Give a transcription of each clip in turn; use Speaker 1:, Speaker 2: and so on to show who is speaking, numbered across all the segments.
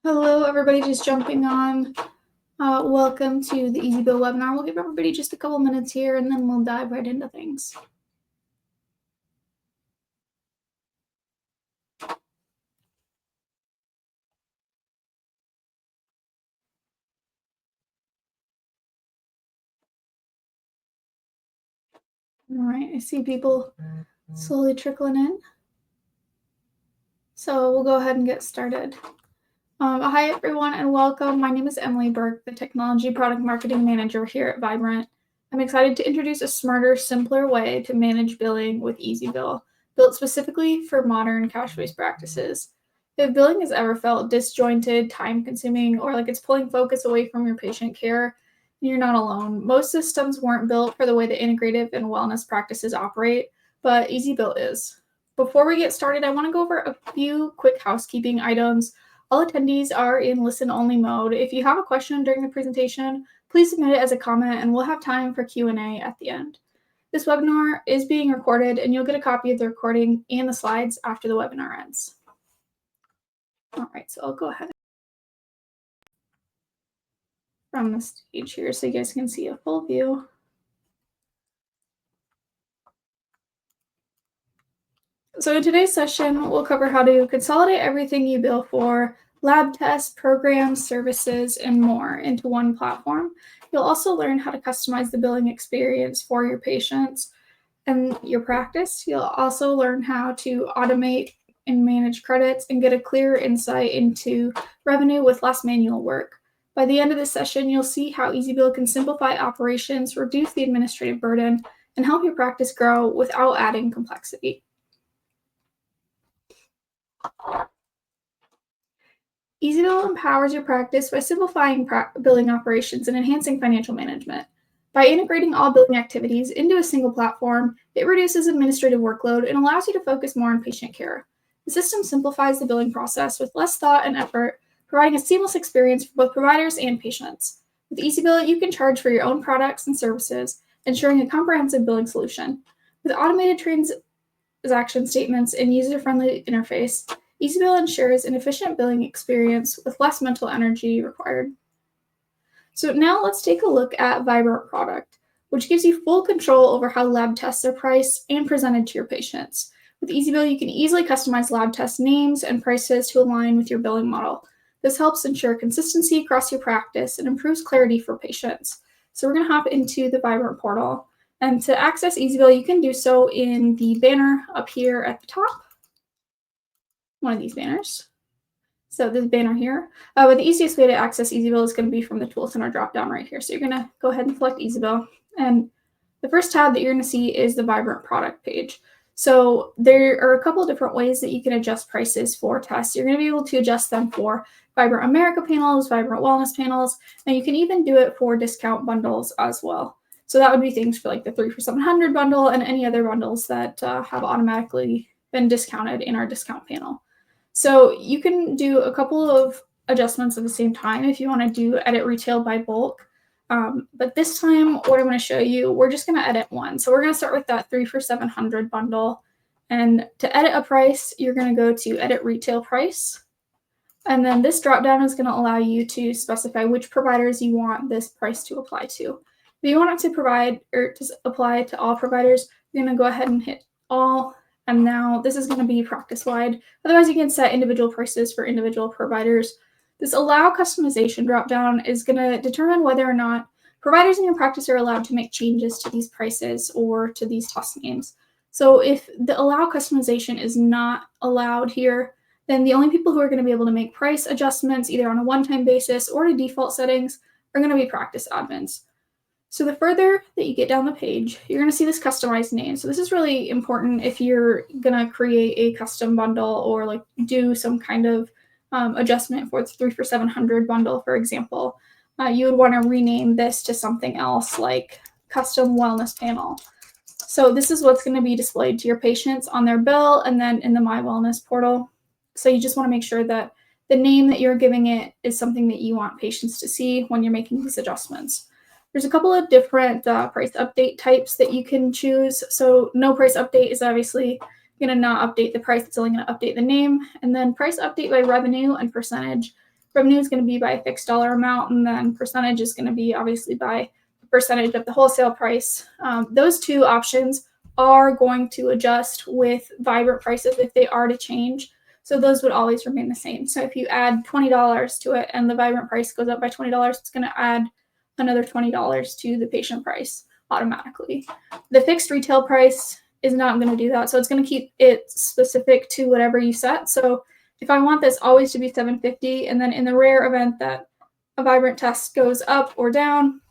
Speaker 1: Hello, everybody just jumping on. Welcome to the Easy Bill webinar. We'll give everybody just a couple minutes here and then we'll dive right into things. All right, I see people slowly trickling in. So we'll go ahead and get started. Hi, everyone, and welcome. My name is Emily Burke, the Technology Product Marketing Manager here at Vibrant. I'm excited to introduce a smarter, simpler way to manage billing with Easy Bill, built specifically for modern cash-based practices. If billing has ever felt disjointed, time-consuming, or like it's pulling focus away from your patient care, you're not alone. Most systems weren't built for the way that integrative and wellness practices operate, but Easy Bill is. Before we get started, I want to go over a few quick housekeeping items. All attendees are in listen-only mode. If you have a question during the presentation, please submit it as a comment and we'll have time for Q&A at the end. This webinar is being recorded and you'll get a copy of the recording and the slides after the webinar ends. All right, so I'll go ahead from the stage here so you guys can see a full view. So in today's session, we'll cover how to consolidate everything you bill for, lab tests, programs, services, and more into one platform. You'll also learn how to customize the billing experience for your patients and your practice. You'll also learn how to automate and manage credits and get a clearer insight into revenue with less manual work. By the end of this session, you'll see how EasyBill can simplify operations, reduce the administrative burden, and help your practice grow without adding complexity. EasyBill empowers your practice by simplifying billing operations and enhancing financial management. By integrating all billing activities into a single platform, it reduces administrative workload and allows you to focus more on patient care. The system simplifies the billing process with less thought and effort, providing a seamless experience for both providers and patients. With EasyBill, you can charge for your own products and services, ensuring a comprehensive billing solution. With automated transaction statements and user-friendly interface, EasyBill ensures an efficient billing experience with less mental energy required. So now let's take a look at Vibrant Product, which gives you full control over how lab tests are priced and presented to your patients. With EasyBill, you can easily customize lab test names and prices to align with your billing model. This helps ensure consistency across your practice and improves clarity for patients. So we're going to hop into the Vibrant portal. And to access EasyBill, you can do so in the banner up here at the top. One of these banners. So this banner here. But the easiest way to access EasyBill is going to be from the Tool Center dropdown right here. So you're going to go ahead and select EasyBill. And the first tab that you're going to see is the Vibrant product page. So there are a couple of different ways that you can adjust prices for tests. You're going to be able to adjust them for Vibrant America panels, Vibrant Wellness panels, and you can even do it for discount bundles as well. So that would be things for like the 3 for $700 bundle and any other bundles that have automatically been discounted in our discount panel. So you can do a couple of adjustments at the same time if you want to do edit retail by bulk. But this time, what I'm going to show you, we're just going to edit one. So we're going to start with that 3 for $700 bundle. And to edit a price, you're going to go to edit retail price. And then this dropdown is going to allow you to specify which providers you want this price to apply to. If you want it to apply to all providers, you're going to go ahead and hit all. And now this is going to be practice-wide. Otherwise, you can set individual prices for individual providers. This allow customization dropdown is going to determine whether or not providers in your practice are allowed to make changes to these prices or to these test names. So if the allow customization is not allowed here, then the only people who are going to be able to make price adjustments either on a one-time basis or to default settings are going to be practice admins. So the further that you get down the page, you're going to see this customized name. So this is really important if you're going to create a custom bundle or like do some kind of adjustment for the 3 for $700 bundle, for example. You would want to rename this to something else like custom wellness panel. So this is what's going to be displayed to your patients on their bill and then in the My Wellness portal. So you just want to make sure that the name that you're giving it is something that you want patients to see when you're making these adjustments. There's a couple of different price update types that you can choose. So no price update is obviously going to not update the price. It's only going to update the name. And then price update by revenue and percentage. Revenue is going to be by a fixed dollar amount, and then percentage is going to be obviously by the percentage of the wholesale price. Those two options are going to adjust with Vibrant prices if they are to change. So those would always remain the same. So if you add $20 to it and the Vibrant price goes up by $20, it's going to add another $20 to the patient price automatically. The fixed retail price is not going to do that. So it's going to keep it specific to whatever you set. So if I want this always to be $7.50, and then in the rare event that a Vibrant test goes up or down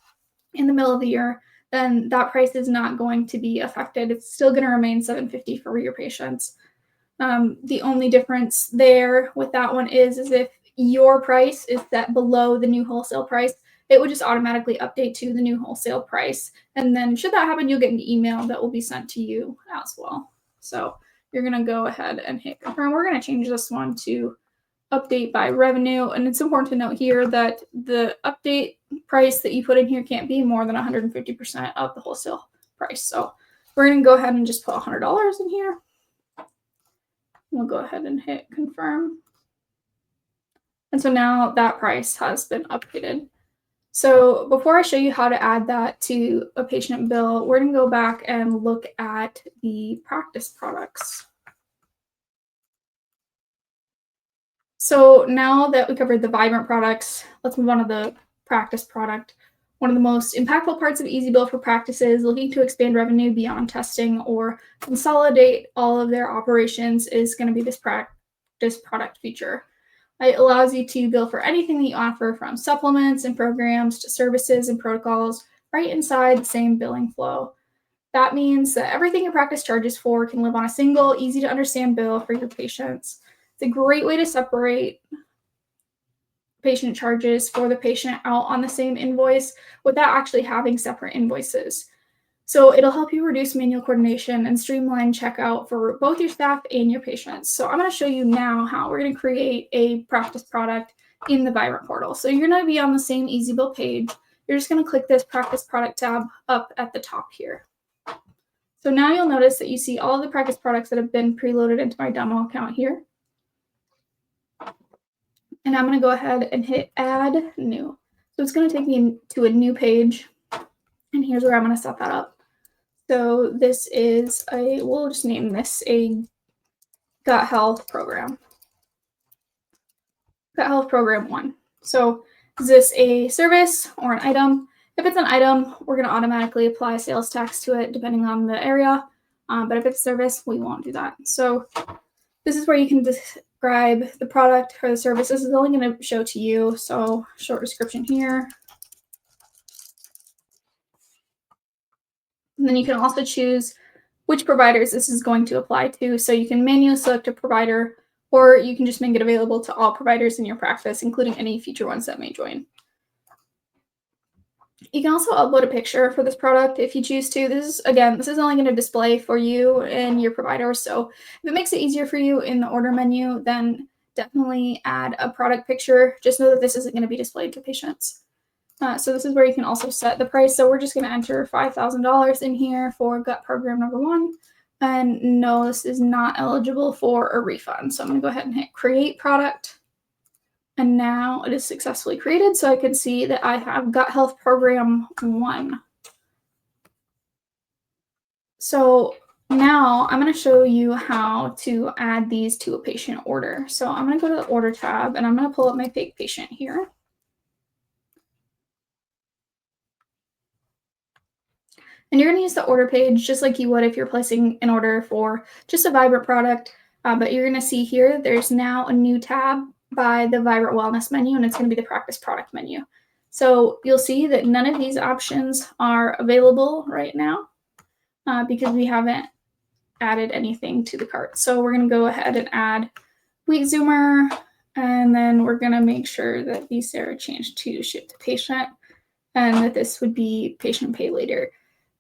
Speaker 1: in the middle of the year, then that price is not going to be affected. It's still going to remain $7.50 for your patients. The only difference there with that one is if your price is set below the new wholesale price, it would just automatically update to the new wholesale price. And then should that happen, you'll get an email that will be sent to you as well. So you're going to go ahead and hit confirm. We're going to change this one to update by revenue. And it's important to note here that the update price that you put in here can't be more than 150% of the wholesale price. So we're going to go ahead and just put $100 in here. We'll go ahead and hit confirm. And so now that price has been updated. So before I show you how to add that to a patient bill, we're going to go back and look at the practice products. So now that we covered the Vibrant products, let's move on to the practice product. One of the most impactful parts of EasyBill for practices looking to expand revenue beyond testing or consolidate all of their operations is going to be this practice product feature. It allows you to bill for anything that you offer, from supplements and programs to services and protocols, right inside the same billing flow. That means that everything your practice charges for can live on a single, easy to understand bill for your patients. It's a great way to separate patient charges for the patient out on the same invoice without actually having separate invoices. So it'll help you reduce manual coordination and streamline checkout for both your staff and your patients. So I'm going to show you now how we're going to create a practice product in the Vibrant portal. So you're going to be on the same EasyBill page. You're just going to click this practice product tab up at the top here. So now you'll notice that you see all the practice products that have been preloaded into my demo account here. And I'm going to go ahead and hit add new. So it's going to take me to a new page. And here's where I'm going to set that up. So this is we'll just name this a gut health program. Gut health program 1. So is this a service or an item? If it's an item, we're going to automatically apply sales tax to it depending on the area. But if it's a service, we won't do that. So this is where you can describe the product or the service. This is only going to show to you. So short description here. And then you can also choose which providers this is going to apply to. So you can manually select a provider, or you can just make it available to all providers in your practice, including any future ones that may join. You can also upload a picture for this product if you choose to. This is only going to display for you and your provider. So if it makes it easier for you in the order menu, then definitely add a product picture. Just know that this isn't going to be displayed to patients. So this is where you can also set the price. So we're just going to enter $5,000 in here for gut program number 1. And no, this is not eligible for a refund. So I'm going to go ahead and hit create product. And now it is successfully created. So I can see that I have gut health program 1. So now I'm going to show you how to add these to a patient order. So I'm going to go to the order tab and I'm going to pull up my fake patient here. And you're going to use the order page just like you would if you're placing an order for just a Vibrant product. But you're going to see here, there's now a new tab by the Vibrant Wellness menu, and it's going to be the practice product menu. So you'll see that none of these options are available right now because we haven't added anything to the cart. So we're going to go ahead and add Wheat Zoomer, and then we're going to make sure that these are changed to ship to patient, and that this would be patient pay later.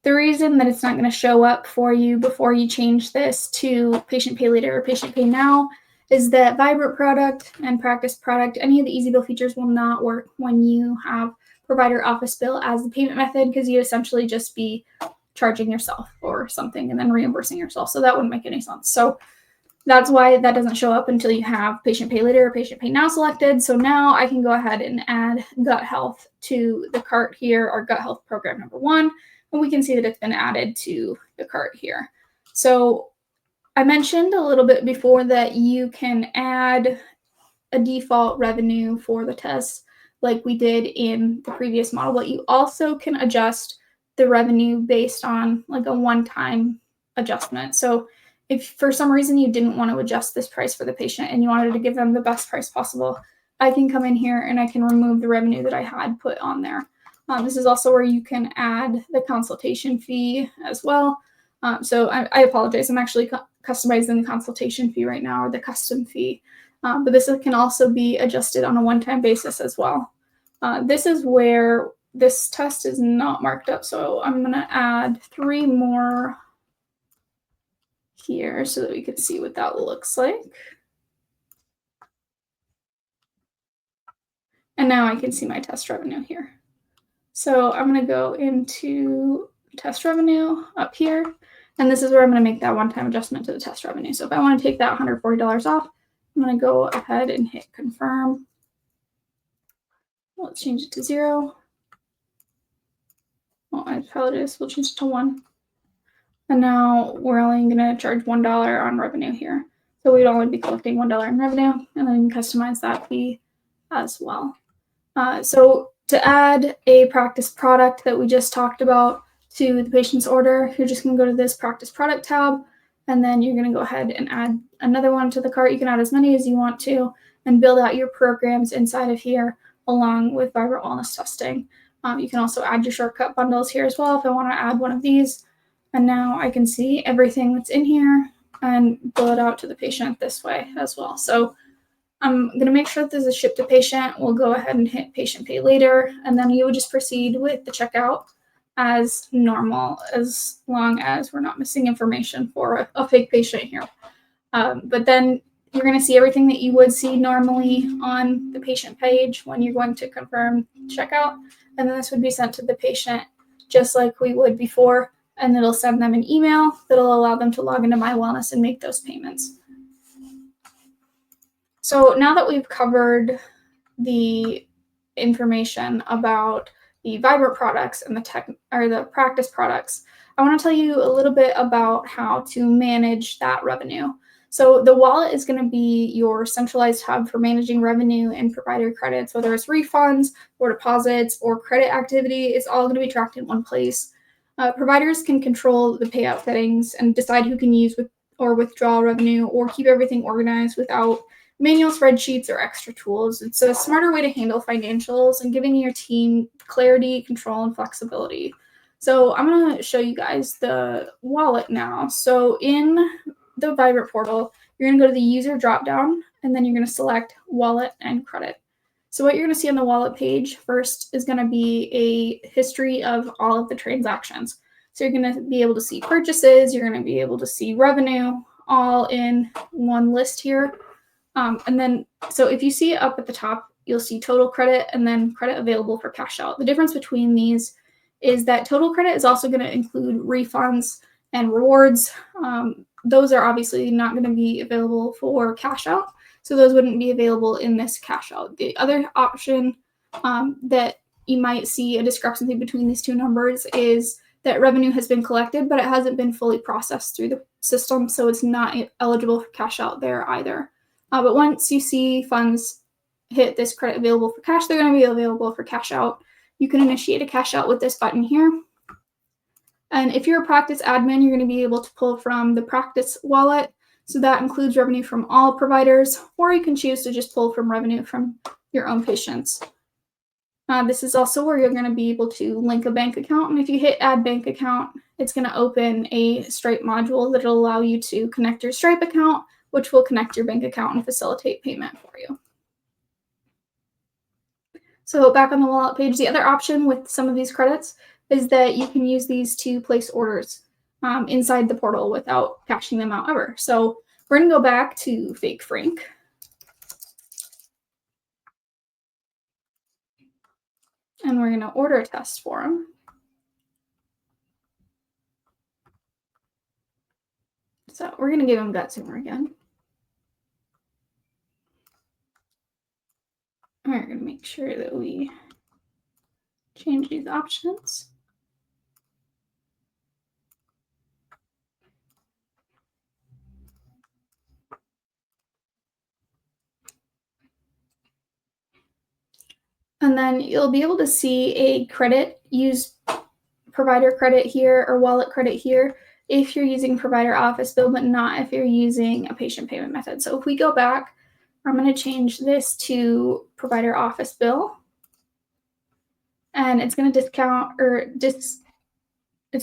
Speaker 1: The reason that it's not going to show up for you before you change this to patient pay later or patient pay now is that Vibrant product and practice product, any of the EasyBill features will not work when you have provider office bill as the payment method, because you essentially just be charging yourself or something and then reimbursing yourself. So that wouldn't make any sense. So that's why that doesn't show up until you have patient pay later or patient pay now selected. So now I can go ahead and add gut health to the cart here, or gut health program number 1, and we can see that it's been added to the cart here. So I mentioned a little bit before that you can add a default revenue for the test like we did in the previous model, but you also can adjust the revenue based on like a one-time adjustment. So if for some reason you didn't want to adjust this price for the patient and you wanted to give them the best price possible, I can come in here and I can remove the revenue that I had put on there. This is also where you can add the consultation fee as well. So I apologize. I'm actually customizing the consultation fee right now, or the custom fee. But this can also be adjusted on a one-time basis as well. This is where this test is not marked up. So I'm going to add 3 more here so that we can see what that looks like. And now I can see my test revenue here. So I'm going to go into test revenue up here. And this is where I'm going to make that one-time adjustment to the test revenue. So if I want to take that $140 off, I'm going to go ahead and hit confirm. Let's change it to 0. Well, I apologize. We'll change it to 1. And now we're only going to charge $1 on revenue here. So we'd only be collecting $1 in revenue, and then we can customize that fee as well. So to add a practice product that we just talked about to the patient's order, you're just going to go to this practice product tab, and then you're going to go ahead and add another one to the cart. You can add as many as you want to and build out your programs inside of here along with Vibrant Wellness Testing. You can also add your shortcut bundles here as well if I want to add one of these. And now I can see everything that's in here and bill it out to the patient this way as well. So I'm going to make sure that this is shipped to patient. We'll go ahead and hit patient pay later, and then you would just proceed with the checkout as normal, as long as we're not missing information for a fake patient here. But then you're going to see everything that you would see normally on the patient page when you're going to confirm checkout, and then this would be sent to the patient just like we would before, and it'll send them an email that'll allow them to log into My Wellness and make those payments. So now that we've covered the information about the Vibrant products and the practice products, I want to tell you a little bit about how to manage that revenue. So the wallet is going to be your centralized hub for managing revenue and provider credits, whether it's refunds or deposits or credit activity. It's all going to be tracked in one place. Providers can control the payout settings and decide who can use or withdraw revenue or keep everything organized without manual spreadsheets or extra tools. It's a smarter way to handle financials and giving your team clarity, control, and flexibility. So I'm going to show you guys the wallet now. So in the Vibrant portal, you're going to go to the user dropdown, and then you're going to select wallet and credit. So what you're going to see on the wallet page first is going to be a history of all of the transactions. So you're going to be able to see purchases, you're going to be able to see revenue, all in one list here. And then, so if you see it up at the top, you'll see total credit and then credit available for cash out. The difference between these is that total credit is also going to include refunds and rewards. Those are obviously not going to be available for cash out, so those wouldn't be available in this cash out. The other option that you might see a discrepancy between these two numbers is that revenue has been collected, but it hasn't been fully processed through the system, so it's not eligible for cash out there either. But once you see funds hit this credit available for cash, they're going to be available for cash out. You can initiate a cash out with this button here. And if you're a practice admin, you're going to be able to pull from the practice wallet. So that includes revenue from all providers, or you can choose to just pull from revenue from your own patients. This is also where you're going to be able to link a bank account. And if you hit add bank account, it's going to open a Stripe module that will allow you to connect your Stripe account, which will connect your bank account and facilitate payment for you. So back on the wallet page, the other option with some of these credits is that you can use these to place orders inside the portal without cashing them out ever. So we're going to go back to Fake Frank. And we're going to order a test for him. So we're going to give him gut tumor again. We're going to make sure that we change these options. And then you'll be able to see a credit, use provider credit here or wallet credit here if you're using provider office bill, but not if you're using a patient payment method. So if we go back, I'm going to change this to provider office bill, and it's going to discount or it's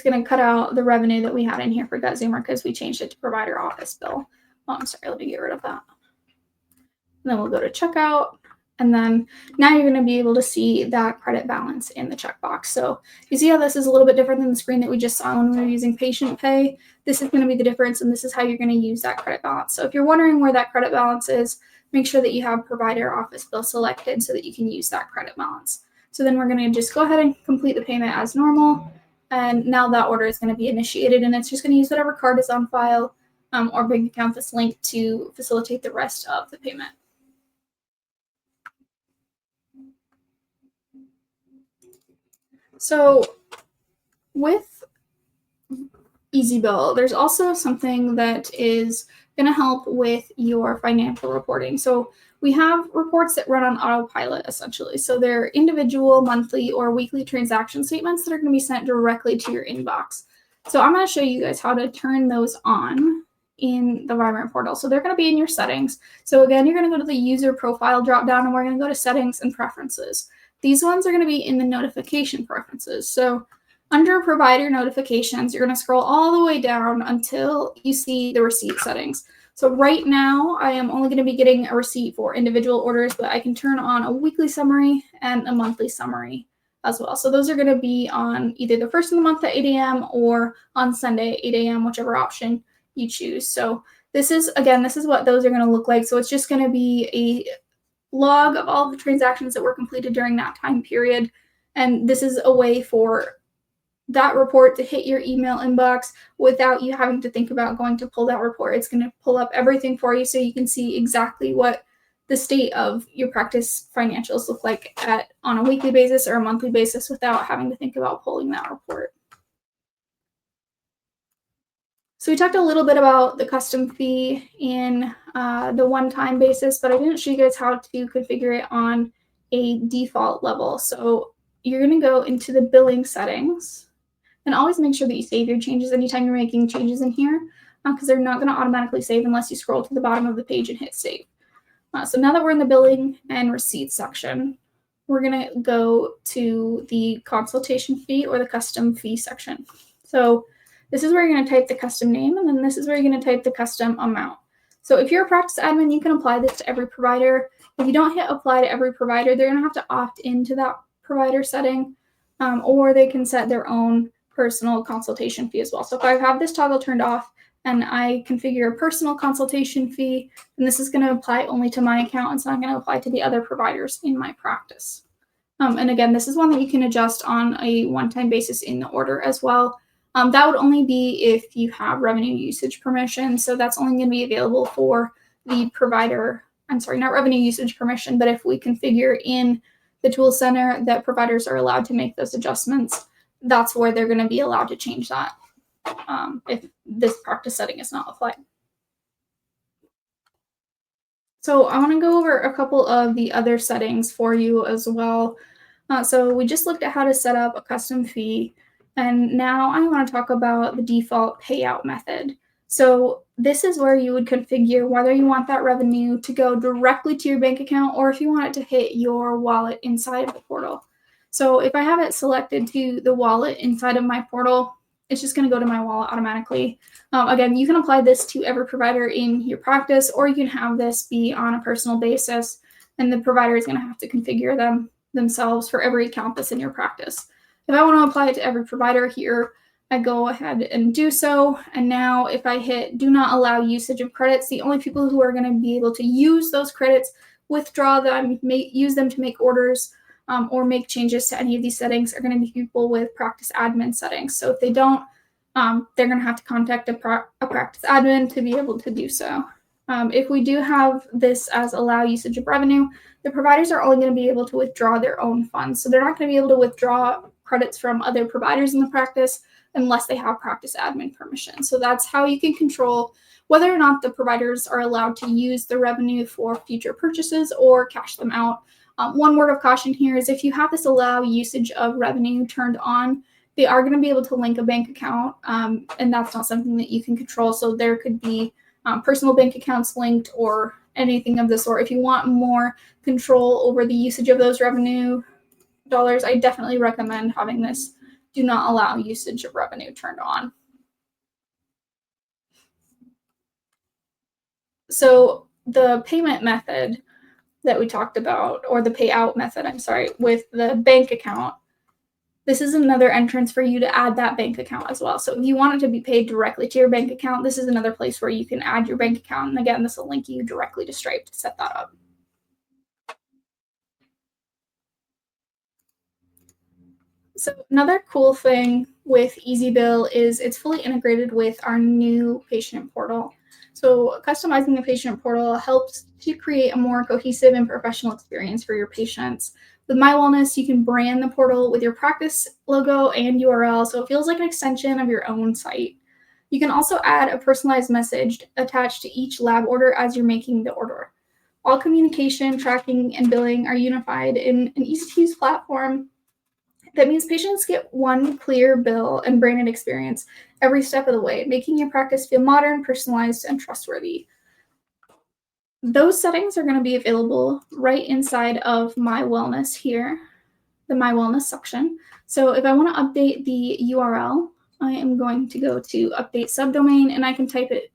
Speaker 1: going to cut out the revenue that we had in here for GutZoomer because we changed it to provider office bill. Oh, I'm sorry, let me get rid of that. And then we'll go to checkout. And then now you're going to be able to see that credit balance in the checkbox. So you see how this is a little bit different than the screen that we just saw when we were using patient pay. This is going to be the difference, and this is how you're going to use that credit balance. So if you're wondering where that credit balance is, make sure that you have provider office bill selected so that you can use that credit balance. So then we're going to just go ahead and complete the payment as normal. And now that order is going to be initiated, and it's just going to use whatever card is on file or bank account that's linked to facilitate the rest of the payment. So with EasyBill, there's also something that is going to help with your financial reporting. So we have reports that run on autopilot, essentially. So they're individual, monthly, or weekly transaction statements that are going to be sent directly to your inbox. So I'm going to show you guys how to turn those on in the Vibrant portal. So they're going to be in your settings. So again, you're going to go to the user profile dropdown, and we're going to go to settings and preferences. These ones are going to be in the notification preferences. So under provider notifications, you're going to scroll all the way down until you see the receipt settings. So right now, I am only going to be getting a receipt for individual orders, but I can turn on a weekly summary and a monthly summary as well. So those are going to be on either the first of the month at 8 a.m. or on Sunday, 8 a.m., whichever option you choose. So this is what those are going to look like. So it's just going to be a log of all the transactions that were completed during that time period. And this is a way for that report to hit your email inbox without you having to think about going to pull that report. It's going to pull up everything for you so you can see exactly what the state of your practice financials look like on a weekly basis or a monthly basis without having to think about pulling that report. So we talked a little bit about the custom fee in the one-time basis, but I didn't show you guys how to configure it on a default level. So you're going to go into the billing settings, and always make sure that you save your changes anytime you're making changes in here, because they're not going to automatically save unless you scroll to the bottom of the page and hit save. So now that we're in the billing and receipts section, we're going to go to the consultation fee or the custom fee section. So this is where you're going to type the custom name, and then this is where you're going to type the custom amount. So if you're a practice admin, you can apply this to every provider. If you don't hit apply to every provider, they're going to have to opt into that provider setting, or they can set their own personal consultation fee as well. So if I have this toggle turned off and I configure a personal consultation fee, then this is going to apply only to my account. It's not going to apply to the other providers in my practice. And again, this is one that you can adjust on a one-time basis in the order as well. That would only be if you have revenue usage permission. So that's only going to be available for the provider. I'm sorry, not revenue usage permission, but if we configure in the tool center that providers are allowed to make those adjustments, that's where they're going to be allowed to change that if this practice setting is not applied. So I want to go over a couple of the other settings for you as well. So we just looked at how to set up a custom fee, and now I want to talk about the default payout method. So this is where you would configure whether you want that revenue to go directly to your bank account or if you want it to hit your wallet inside of the portal. So if I have it selected to the wallet inside of my portal, it's just going to go to my wallet automatically. Again, you can apply this to every provider in your practice, or you can have this be on a personal basis, and the provider is going to have to configure them themselves for every account that's in your practice. If I want to apply it to every provider here, I go ahead and do so. And now if I hit do not allow usage of credits, the only people who are going to be able to use those credits, withdraw them, use them to make orders, or make changes to any of these settings are going to be people with practice admin settings. So if they don't they're going to have to contact a practice admin to be able to do so. If we do have this as allow usage of revenue, the providers are only going to be able to withdraw their own funds. So they're not going to be able to withdraw credits from other providers in the practice unless they have practice admin permission. So that's how you can control whether or not the providers are allowed to use the revenue for future purchases or cash them out. One word of caution here is if you have this allow usage of revenue turned on, they are going to be able to link a bank account, and that's not something that you can control. So there could be personal bank accounts linked or anything of the sort. If you want more control over the usage of those revenue dollars, I definitely recommend having this do not allow usage of revenue turned on. So the payment method that we talked about, or the payout method, with the bank account, this is another entrance for you to add that bank account as well. So if you want it to be paid directly to your bank account, this is another place where you can add your bank account. And again, this will link you directly to Stripe to set that up. So another cool thing with EasyBill is it's fully integrated with our new patient portal. So customizing the patient portal helps to create a more cohesive and professional experience for your patients. With My Wellness, you can brand the portal with your practice logo and URL, so it feels like an extension of your own site. You can also add a personalized message attached to each lab order as you're making the order. All communication, tracking, and billing are unified in an easy-to-use platform. That means patients get one clear bill and branded experience every step of the way, making your practice feel modern, personalized, and trustworthy. Those settings are going to be available right inside of My Wellness here, the My Wellness section. So if I want to update the URL, I am going to go to update subdomain, and I can type it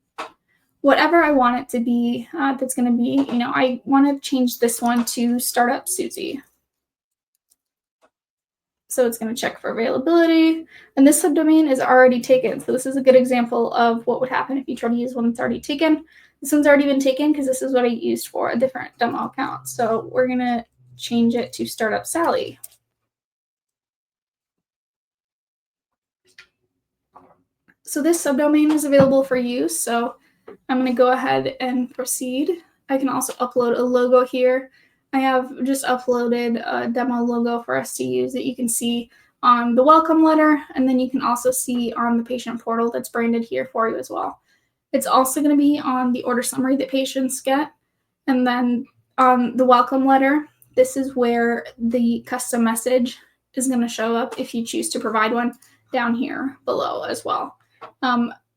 Speaker 1: whatever I want it to be. That's going to be, I want to change this one to Startup Susie. So it's going to check for availability. And this subdomain is already taken. So this is a good example of what would happen if you try to use one that's already taken. This one's already been taken because this is what I used for a different demo account. So we're going to change it to Startup Sally. So this subdomain is available for use. So I'm going to go ahead and proceed. I can also upload a logo here. I have just uploaded a demo logo for us to use that you can see on the welcome letter, and then you can also see on the patient portal that's branded here for you as well. It's also going to be on the order summary that patients get, and then on the welcome letter, this is where the custom message is going to show up if you choose to provide one down here below as well.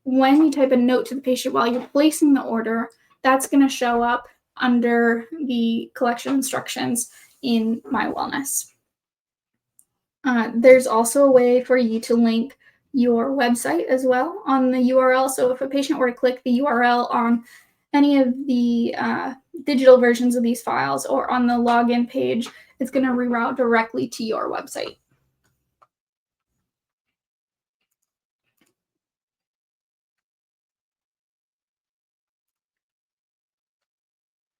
Speaker 1: When you type a note to the patient while you're placing the order, that's going to show up under the collection instructions in My Wellness. There's also a way for you to link your website as well on the URL. So if a patient were to click the URL on any of the digital versions of these files or on the login page, it's going to reroute directly to your website.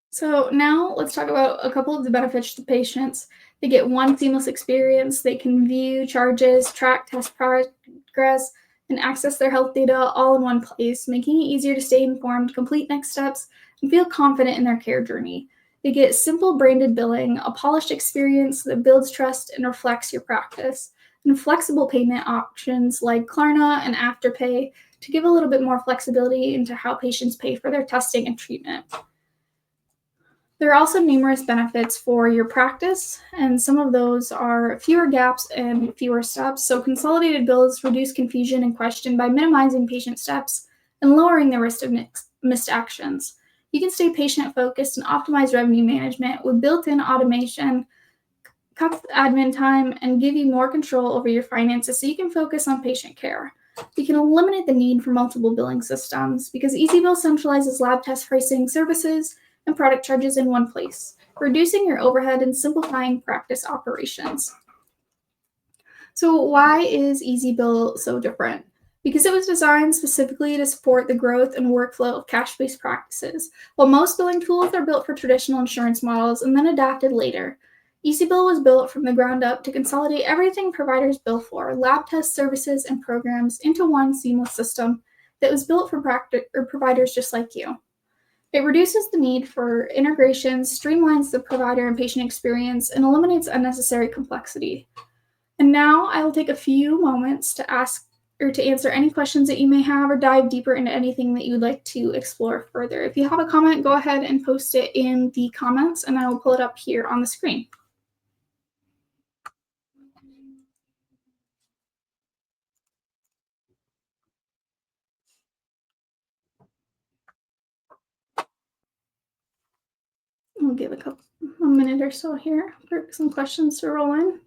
Speaker 1: So now let's talk about a couple of the benefits to patients. They get one seamless experience. They can view charges, track test progress, and access their health data all in one place, making it easier to stay informed, complete next steps, and feel confident in their care journey. They get simple branded billing, a polished experience that builds trust and reflects your practice, and flexible payment options like Klarna and Afterpay to give a little bit more flexibility into how patients pay for their testing and treatment. There are also numerous benefits for your practice, and some of those are fewer gaps and fewer steps. So consolidated bills reduce confusion and question by minimizing patient steps and lowering the risk of missed actions. You can stay patient-focused and optimize revenue management with built-in automation, cut admin time, and give you more control over your finances so you can focus on patient care. You can eliminate the need for multiple billing systems because EasyBill centralizes lab test pricing, services, and product charges in one place, reducing your overhead and simplifying practice operations. So why is EasyBill so different? Because it was designed specifically to support the growth and workflow of cash-based practices. While most billing tools are built for traditional insurance models and then adapted later, EasyBill was built from the ground up to consolidate everything providers bill for, lab tests, services, and programs, into one seamless system that was built for providers just like you. It reduces the need for integrations, streamlines the provider and patient experience, and eliminates unnecessary complexity. And now I will take a few moments to ask or to answer any questions that you may have or dive deeper into anything that you would like to explore further. If you have a comment, go ahead and post it in the comments and I will pull it up here on the screen. We'll give a minute or so here for some questions to roll in.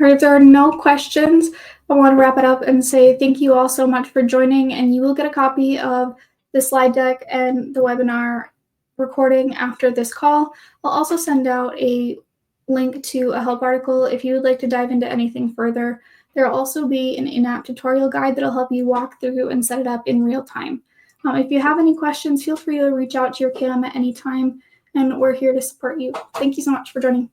Speaker 1: All right, if there are no questions, I want to wrap it up and say thank you all so much for joining, and you will get a copy of the slide deck and the webinar recording after this call. I'll also send out a link to a help article if you would like to dive into anything further. There will also be an in-app tutorial guide that'll help you walk through and set it up in real time. If you have any questions, feel free to reach out to your KM at any time, and we're here to support you. Thank you so much for joining.